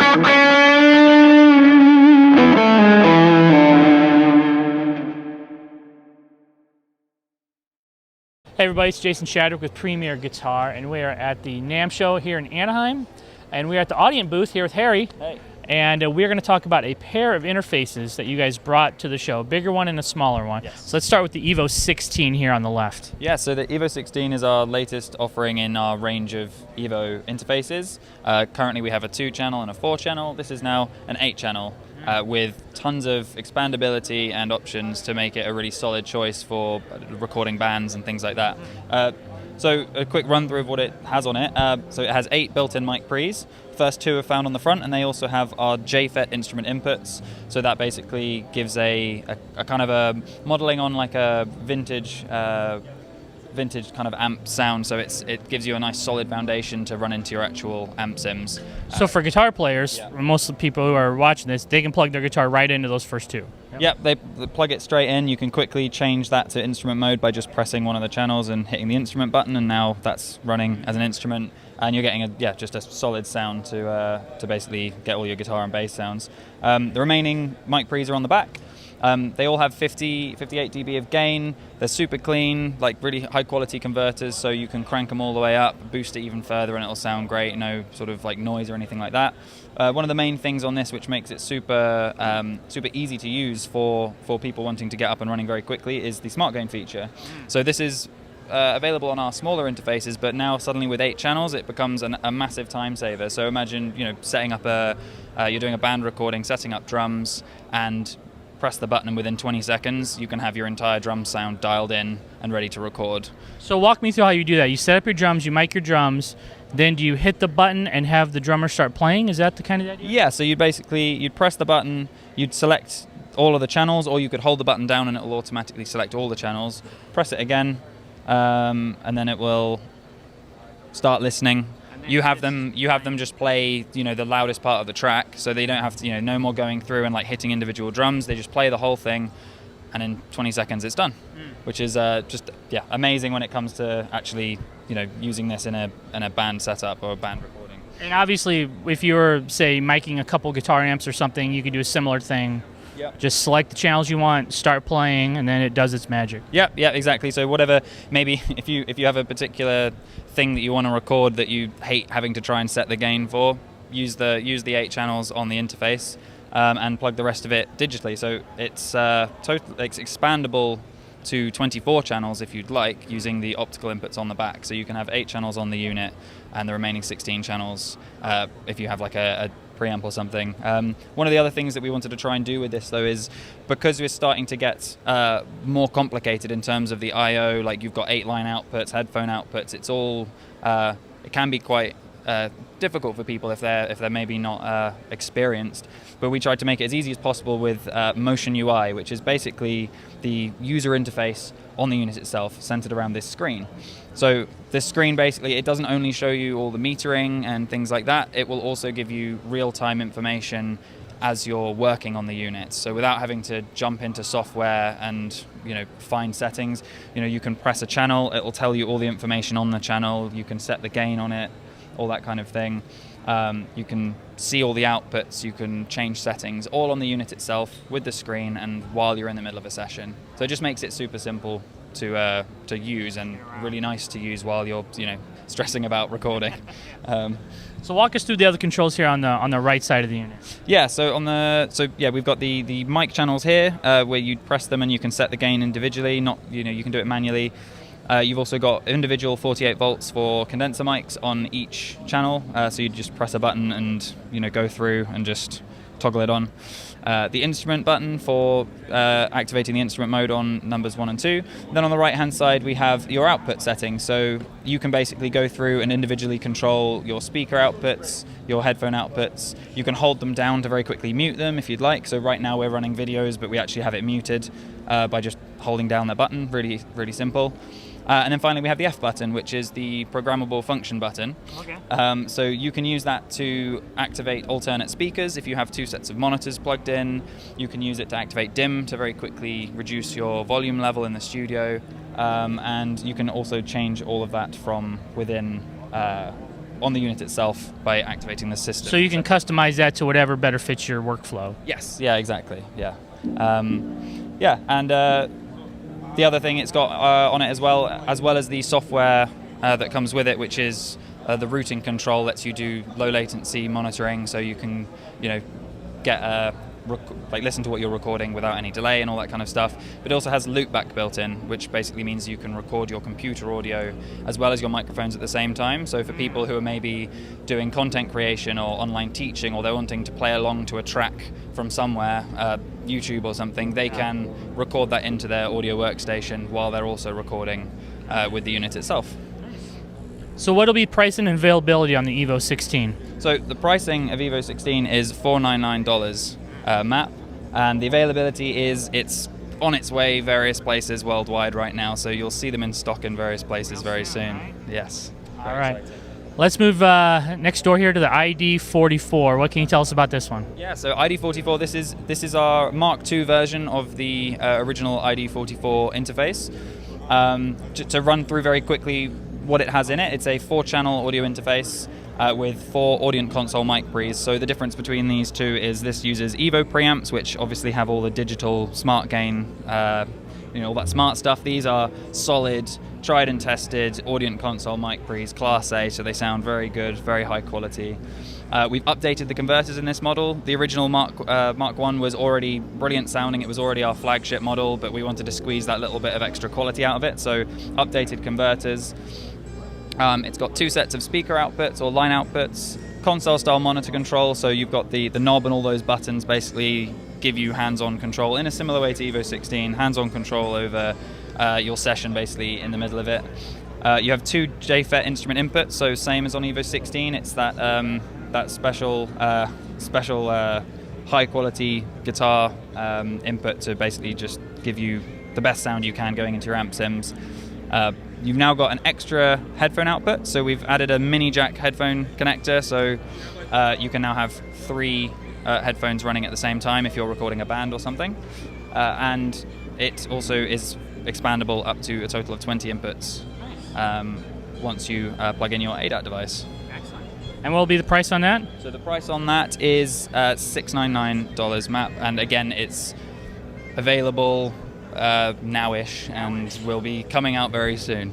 Hey everybody, it's Jason Shadrick with Premier Guitar, and we are at the NAMM show here in Anaheim, and we're at the Audient booth here with Harry. Hey. And we're going to talk about a pair of interfaces that you guys brought to the show, a bigger one and a smaller one. Yes. So let's start with the Evo 16 here on the left. Yeah, so the Evo 16 is our latest offering in our range of Evo interfaces. Currently we have a 2-channel and a 4-channel. This is now an 8-channel with tons of expandability and options to make it a really solid choice for recording bands and things like that. So a quick run through of what it has on it. So it has 8 built-in mic pre's. First 2 are found on the front, and they also have our JFET instrument inputs. So that basically gives a kind of a modeling on like a vintage kind of amp sound. So it gives you a nice solid foundation to run into your actual amp sims. So for guitar players, most of the people who are watching this, they can plug their guitar right into those first 2. Yep, they plug it straight in. You can quickly change that to instrument mode by just pressing one of the channels and hitting the instrument button, and now that's running as an instrument, and you're getting just a solid sound to basically get all your guitar and bass sounds. The remaining mic pre's are on the back. They all have 58 dB of gain. They're super clean, like really high quality converters, so you can crank them all the way up, boost it even further, and it'll sound great. No sort of like noise or anything like that. One of the main things on this, which makes it super easy to use for people wanting to get up and running very quickly, is the Smart Gain feature. So this is available on our smaller interfaces, but now suddenly with 8 channels, it becomes a massive time saver. So imagine setting up you're doing a band recording, setting up drums, and press the button, and within 20 seconds you can have your entire drum sound dialed in and ready to record. So walk me through how you do that. You set up your drums, you mic your drums, then do you hit the button and have the drummer start playing? Is that the kind of idea? Yeah, so you'd press the button, you'd select all of the channels, or you could hold the button down and it will automatically select all the channels. Press it again, and then it will start listening. You have them just play, the loudest part of the track, so they don't have to, no more going through and like hitting individual drums. They just play the whole thing, and in 20 seconds it's done, which is just amazing when it comes to actually, using this in a band setup or a band recording. And obviously, if you were, say, miking a couple guitar amps or something, you could do a similar thing. Yep. Just select the channels you want, start playing, and then it does its magic. Yeah, exactly. So whatever, maybe if you have a particular thing that you want to record that you hate having to try and set the gain for, use the 8 channels on the interface, and plug the rest of it digitally. So it's it's expandable to 24 channels if you'd like, using the optical inputs on the back. So you can have 8 channels on the unit and the remaining 16 channels if you have like a preamp or something. One of the other things that we wanted to try and do with this, though, is because we're starting to get more complicated in terms of the I/O, like you've got 8-line outputs, headphone outputs. It's all it can be quite difficult for people if they're maybe not experienced. But we tried to make it as easy as possible with Motion UI, which is basically the user interface on the unit itself, centered around this screen. So this screen, basically, it doesn't only show you all the metering and things like that, it will also give you real-time information as you're working on the unit. So without having to jump into software and find settings, you can press a channel, it will tell you all the information on the channel, you can set the gain on it, all that kind of thing. You can see all the outputs, you can change settings, all on the unit itself with the screen and while you're in the middle of a session. So it just makes it super simple to use and really nice to use while you're stressing about recording. So walk us through the other controls here on the right side of the unit. Yeah, so we've got the mic channels here where you press them and you can set the gain individually. You can do it manually. You've also got individual 48 volts for condenser mics on each channel, so you just press a button and go through and just toggle it on. The instrument button for activating the instrument mode on numbers 1 and 2. Then on the right hand side we have your output settings, so you can basically go through and individually control your speaker outputs, your headphone outputs. You can hold them down to very quickly mute them if you'd like. So right now we're running videos, but we actually have it muted by just holding down the button. Really, really simple. And then finally we have the F button, which is the programmable function button. Okay. So you can use that to activate alternate speakers if you have 2 sets of monitors plugged in. You can use it to activate dim to very quickly reduce your volume level in the studio. And you can also change all of that from within on the unit itself by activating the system. So you can customize that to whatever better fits your workflow. Yes, yeah, exactly, yeah. And the other thing it's got on it as well as the software that comes with it, which is the routing control, lets you do low latency monitoring, so you can, get listen to what you're recording without any delay and all that kind of stuff. But it also has loopback built in, which basically means you can record your computer audio as well as your microphones at the same time. So for people who are maybe doing content creation or online teaching, or they're wanting to play along to a track from somewhere, YouTube or something, they can record that into their audio workstation while they're also recording with the unit itself. So what'll be pricing and availability on the Evo 16? So the pricing of Evo 16 is $499 map, and the availability is it's on its way various places worldwide right now, so you'll see them in stock in various places very soon. Yes. All right. Let's move next door here to the ID44. What can you tell us about this one? Yeah, so ID44, this is our Mark II version of the original ID44 interface. To run through very quickly what it has in it, it's a 4-channel audio interface with 4 Audient console mic pre's. So the difference between these two is this uses Evo preamps, which obviously have all the digital smart gain, all that smart stuff. These are solid, tried and tested Audient console mic pre's, Class A, so they sound very good, very high quality. We've updated the converters in this model. The original Mark I was already brilliant sounding. It was already our flagship model, but we wanted to squeeze that little bit of extra quality out of it, so updated converters. It's got 2 sets of speaker outputs or line outputs, console-style monitor control, so you've got the knob and all those buttons basically give you hands-on control in a similar way to Evo 16, hands-on control over your session basically in the middle of it. You have 2 JFET instrument inputs, so same as on Evo 16, it's that special high-quality guitar input to basically just give you the best sound you can going into your amp sims. You've now got an extra headphone output, so we've added a mini jack headphone connector, so you can now have 3 headphones running at the same time if you're recording a band or something. And it also is expandable up to a total of 20 inputs once you plug in your ADAT device. Excellent. And what will be the price on that? So the price on that is $699 map, and again it's available nowish and will be coming out very soon.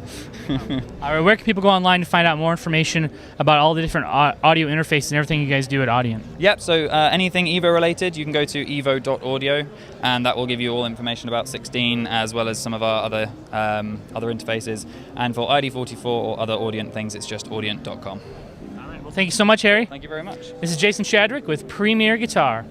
All right, where can people go online to find out more information about all the different audio interfaces and everything you guys do at Audient? Yep, so anything Evo related, you can go to evo.audio, and that will give you all information about 16 as well as some of our other interfaces. And for ID44 or other Audient things, it's just audient.com. All right, well, thank you so much, Harry. Thank you very much. This is Jason Shadrick with Premier Guitar.